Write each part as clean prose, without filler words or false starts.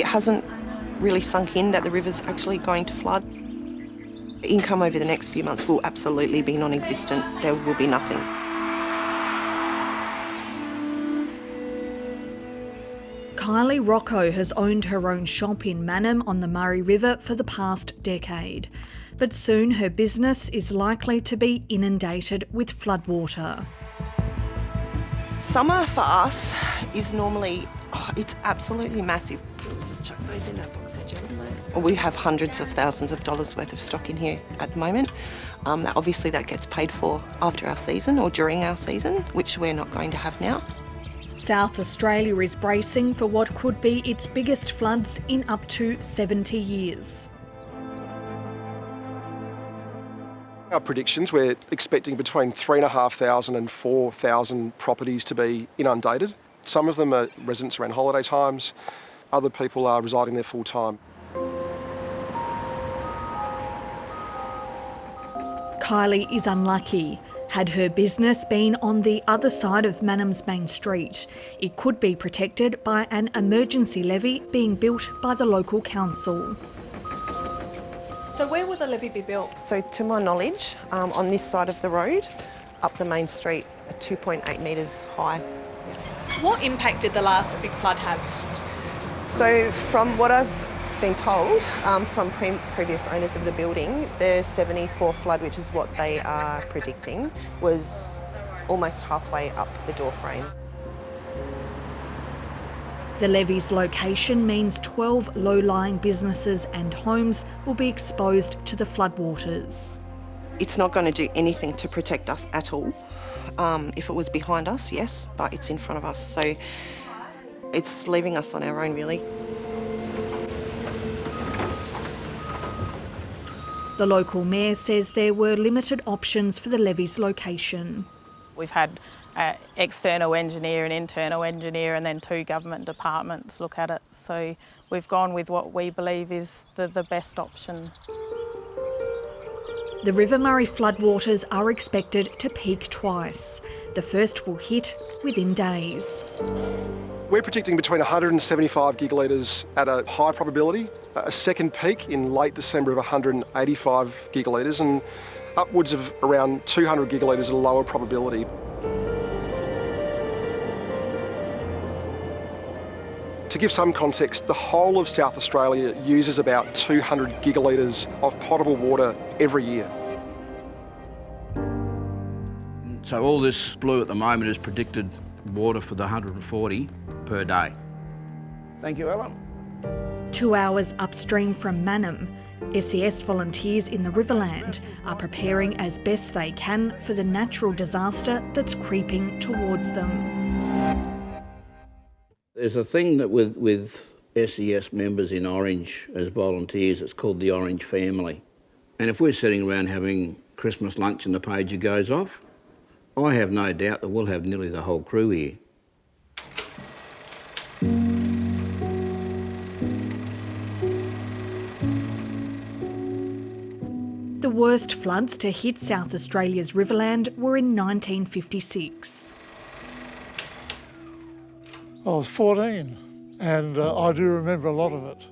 It hasn't really sunk in that the river's actually going to flood. Income over the next few months will absolutely be non-existent. There will be nothing. Kylie Rocco has owned her own shop in Mannum on the Murray River for the past decade. But soon her business is likely to be inundated with floodwater. Summer for us is normally, it's absolutely massive. Just chuck those in that box, gentlemen. We have hundreds of thousands of dollars worth of stock in here at the moment. Obviously that gets paid for after our season or during our season, which we're not going to have now. South Australia is bracing for what could be its biggest floods in up to 70 years. Our predictions, we're expecting between 3,500 and 4,000 properties to be inundated. Some of them are residents around holiday times, other people are residing there full time. Kylie is unlucky. Had her business been on the other side of Mannum's main street, it could be protected by an emergency levy being built by the local council. So where will the levy be built? So to my knowledge, on this side of the road, up the main street, 2.8 metres high. What impact did the last big flood have? So from what I've been told from previous owners of the building, the 74 flood, which is what they are predicting, was almost halfway up the door frame. The levee's location means 12 low-lying businesses and homes will be exposed to the floodwaters. It's not going to do anything to protect us at all. If it was behind us, yes, but it's in front of us, so it's leaving us on our own, really. The local mayor says there were limited options for the levee's location. We've had external engineer and internal engineer and then 2 government departments look at it. So we've gone with what we believe is the best option. The River Murray floodwaters are expected to peak twice. The first will hit within days. We're predicting between 175 gigalitres at a high probability, a second peak in late December of 185 gigalitres and upwards of around 200 gigalitres at a lower probability. To give some context, the whole of South Australia uses about 200 gigalitres of potable water every year. So all this blue at the moment is predicted water for the 140 per day. Thank you, Alan. 2 hours upstream from Mannum, SES volunteers in the Riverland are preparing as best they can for the natural disaster that's creeping towards them. There's a thing that with SES members in Orange as volunteers, it's called the Orange family. And if we're sitting around having Christmas lunch and the pager goes off, I have no doubt that we'll have nearly the whole crew here. The worst floods to hit South Australia's Riverland were in 1956. I was 14 and I do remember a lot of it.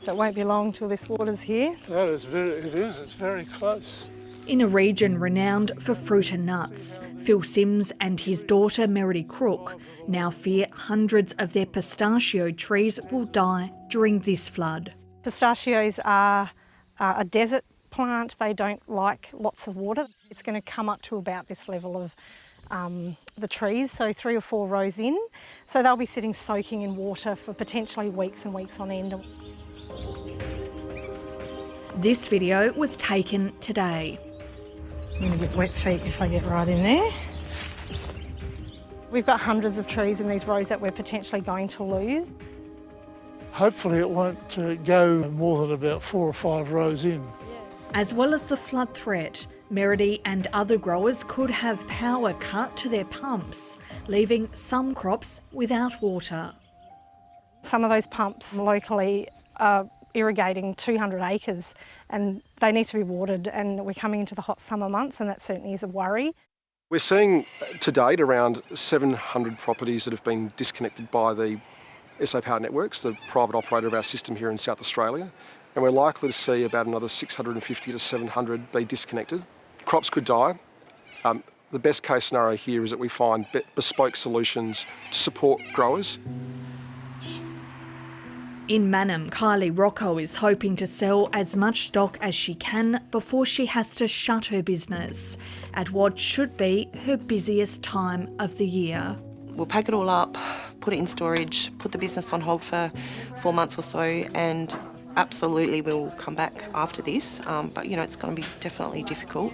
So it won't be long till this water's here? It's very close. In a region renowned for fruit and nuts, Phil Sims and his daughter Meredy Crook now fear hundreds of their pistachio trees will die during this flood. Pistachios are a desert plant. They don't like lots of water. It's going to come up to about this level of the trees, so 3 or 4 rows in. So they'll be sitting soaking in water for potentially weeks and weeks on end. This video was taken today. I'm going to get wet feet if I get right in there. We've got hundreds of trees in these rows that we're potentially going to lose. Hopefully it won't go more than about 4 or 5 rows in. As well as the flood threat, Meredy and other growers could have power cut to their pumps, leaving some crops without water. Some of those pumps locally are irrigating 200 acres and they need to be watered, and we're coming into the hot summer months and that certainly is a worry. We're seeing to date around 700 properties that have been disconnected by the SA Power Networks, the private operator of our system here in South Australia, and we're likely to see about another 650 to 700 be disconnected. Crops could die. The best case scenario here is that we find bespoke solutions to support growers. In Mannum, Kylie Rocco is hoping to sell as much stock as she can before she has to shut her business at what should be her busiest time of the year. We'll pack it all up, put it in storage, put the business on hold for 4 months or so, and absolutely we'll come back after this. But, you know, it's going to be definitely difficult.